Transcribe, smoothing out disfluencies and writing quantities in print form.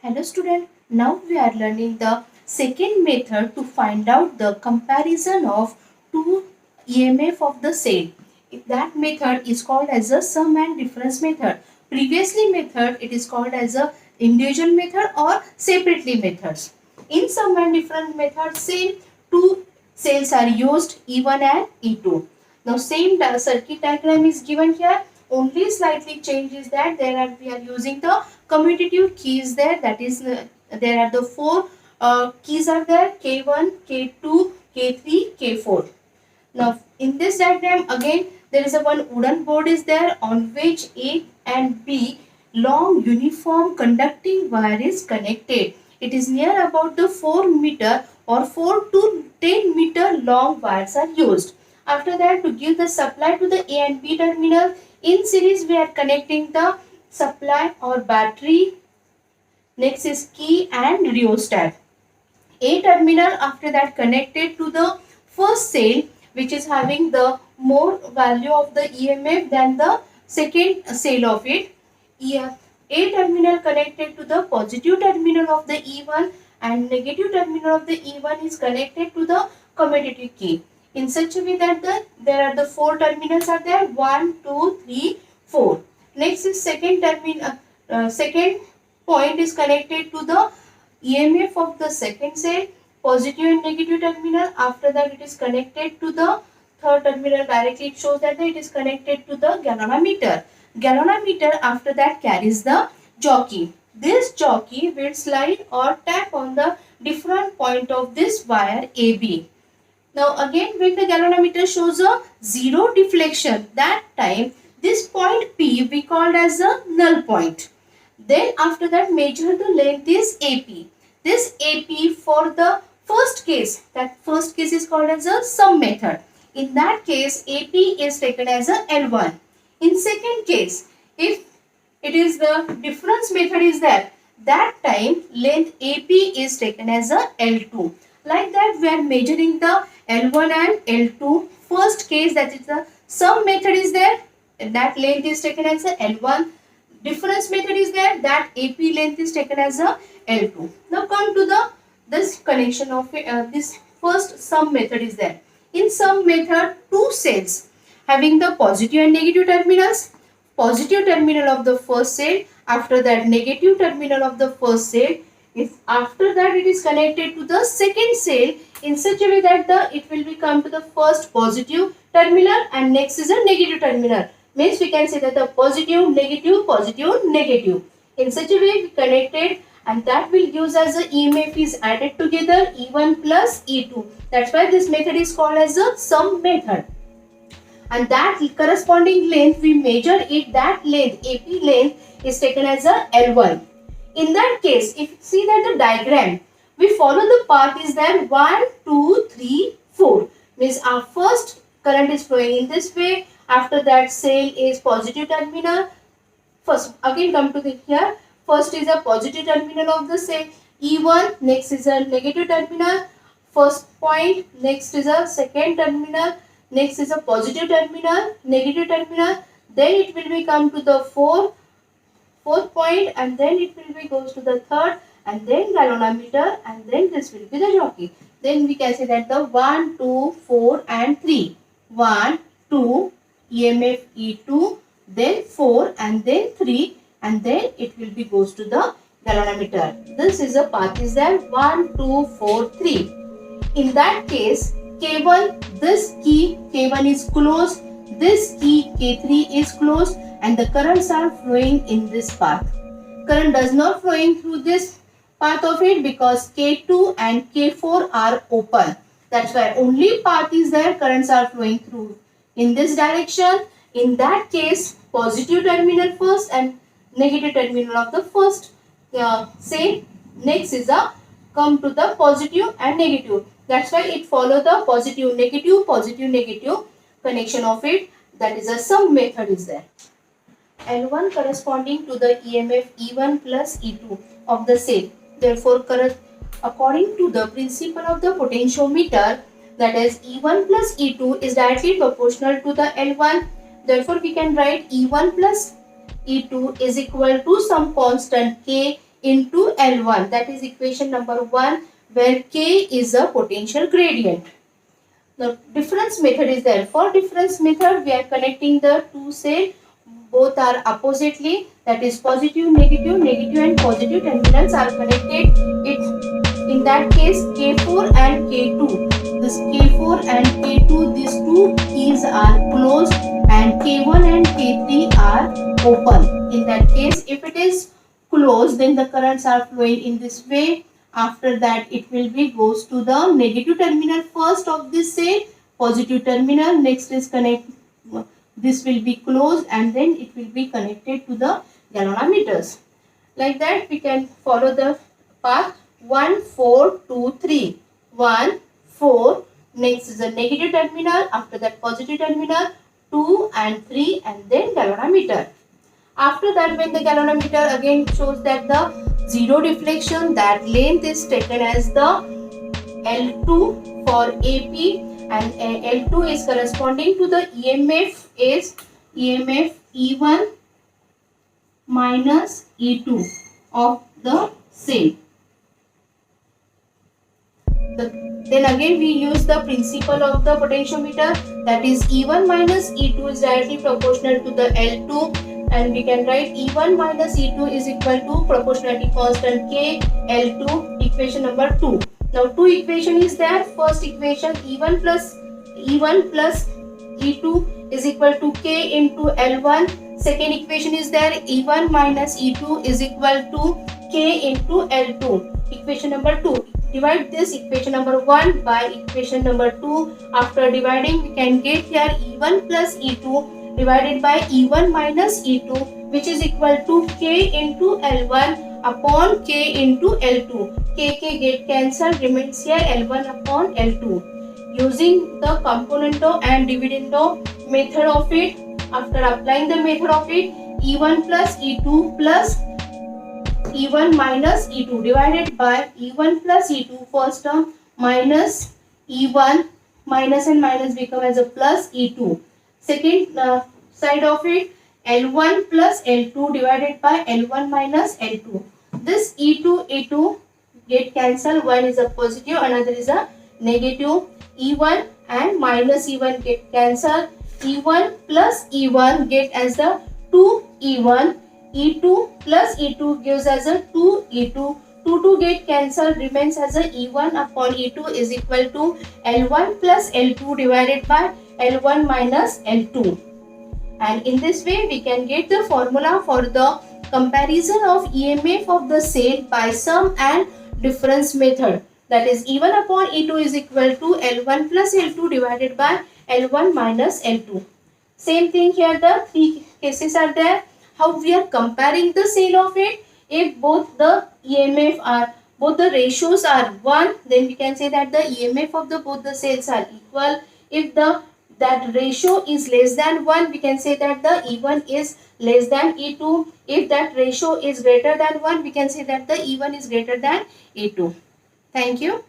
Hello student, now we are learning the second method to find out the comparison of two EMF of the same. That method is called as a sum and difference method. Previously method it is called as a individual method or separately methods. In sum and difference method same two cells are used E1 and E2. Now same circuit diagram is given here. Only slightly change is that we are using the commutative keys there. That is there are the four keys are there, K1, K2, K3, K4. Now in this diagram again there is a one wooden board is there on which A and B long uniform conducting wire is connected. It is near about the 4 meter or 4 to 10 meter long wires are used. After that, to give the supply to the A and B terminal, in series we are connecting the supply or battery. Next is key and rheostat. A terminal after that connected to the first cell which is having the more value of the EMF than the second cell of it. A terminal connected to the positive terminal of the E1 and negative terminal of the E1 is connected to the commutative key. In such a way that there are the four terminals are there, 1, 2, 3, 4. Next is second point is connected to the EMF of the second cell, positive and negative terminal. After that it is connected to the third terminal directly. It shows that it is connected to the galvanometer. Galvanometer after that carries the jockey. This jockey will slide or tap on the different point of this wire AB. Now again when the galvanometer shows a zero deflection, that time this point P we called as a null point. Then after that measure the length is AP. This AP for the first case, that first case is called as a sum method. In that case AP is taken as a L1. In second case, if it is the difference method is there, that time length AP is taken as a L2. Like that we are measuring the L1 and L2. First case, that is the sum method is there, that length is taken as a L1. Difference method is there, that AP length is taken as a L2. Now come to the this connection of this first sum method is there. In sum method, two cells having the positive and negative terminals. Positive terminal of the first cell, after that negative terminal of the first cell. If after that it is connected to the second cell in such a way that it will become to the first positive terminal and next is a negative terminal. Means we can say that the positive, negative, positive, negative. In such a way we connected and that will use as the EMF is added together E1 plus E2. That's why this method is called as a sum method. And that corresponding length we measure it, that length AP length is taken as a L1. In that case, if you see that the diagram, we follow the path is there 1, 2, 3, 4. Means our first current is flowing in this way. After that cell is positive terminal. First again come to the here. First is a positive terminal of the cell E1. Next is a negative terminal. First point. Next is a second terminal. Next is a positive terminal, negative terminal. Then it will be come to the fourth point and then it will be goes to the third and then galvanometer and then this will be the jockey. Then we can say that the 1, 2, 4 and 3. 1, 2, EMF E2, then 4 and then 3 and then it will be goes to the galvanometer. This is a path is there 1, 2, 4, 3. In that case K1, this key K1 is closed, this key K3 is closed and the currents are flowing in this path. Current does not flowing through this path of it because K2 and K4 are open. That's why only path is there, currents are flowing through in this direction. In that case, positive terminal first and negative terminal of the first say next is a come to the positive and negative. That's why it follow the positive negative connection of it. That is a sum method is there. L1 corresponding to the EMF E1 plus E2 of the cell. Therefore, according to the principle of the potentiometer, that is E1 plus E2 is directly proportional to the L1. Therefore, we can write E1 plus E2 is equal to some constant K into L1. That is equation number 1, where K is a potential gradient. The difference method is there. For difference method, we are connecting the two cell, both are oppositely, that is positive, negative and positive terminals are connected. In that case, K4 and K2. This K4 and K2, these two keys are closed and K1 and K3 are open. In that case, if it is closed, then the currents are flowing in this way. After that, it will be goes to the negative terminal first of this cell, positive terminal. Next is connect. This will be closed and then it will be connected to the galvanometers. Like that, we can follow the path 1, 4, 2, 3. 1, 4. Next is the negative terminal. After that, positive terminal. 2 and 3 and then galvanometer. After that, when the galvanometer again shows that the zero deflection, that length is taken as the L2 for AP, and L2 is corresponding to the EMF is EMF E1 minus E2 of the cell. Then again we use the principle of the potentiometer, that is E1 minus E2 is directly proportional to the L2, and we can write E1 minus E2 is equal to proportionality constant K L2, equation number 2. Now two equation is there. First equation E1 plus E2 is equal to K into L1. Second equation is there, E1 minus E2 is equal to K into L2, equation number 2. Divide this equation number 1 by equation number 2. After dividing, we can get here E1 plus E2 divided by E1 minus E2, which is equal to K into L1 upon K into L2. K get cancelled, remains here L1 upon L2. Using the componendo and dividendo method of it, after applying the method of it, E1 plus E2 plus E1 minus E2 divided by E1 plus E2 first term minus E1, minus and minus become as a plus E2. Second side of it, L1 plus L2 divided by L1 minus L2. This E2 get cancelled, one is a positive, another is a negative. E1 and minus E1 get cancelled. E1 plus E1 get as the 2E1. E2 plus E2 gives as a 2E2. 2 get cancelled, remains as a E1 upon E2 is equal to L1 plus L2 divided by L1 minus L2. And in this way, we can get the formula for the comparison of EMF of the cell by sum and difference method. That is E1 upon E2 is equal to L1 plus L2 divided by L1 minus L2. Same thing here, the three cases are there. How we are comparing the cell of it? If both the EMF are, both the ratios are 1, then we can say that the EMF of the both the cells are equal. If that ratio is less than 1, we can say that the E1 is less than E2. If that ratio is greater than 1, we can say that the E1 is greater than E2. Thank you.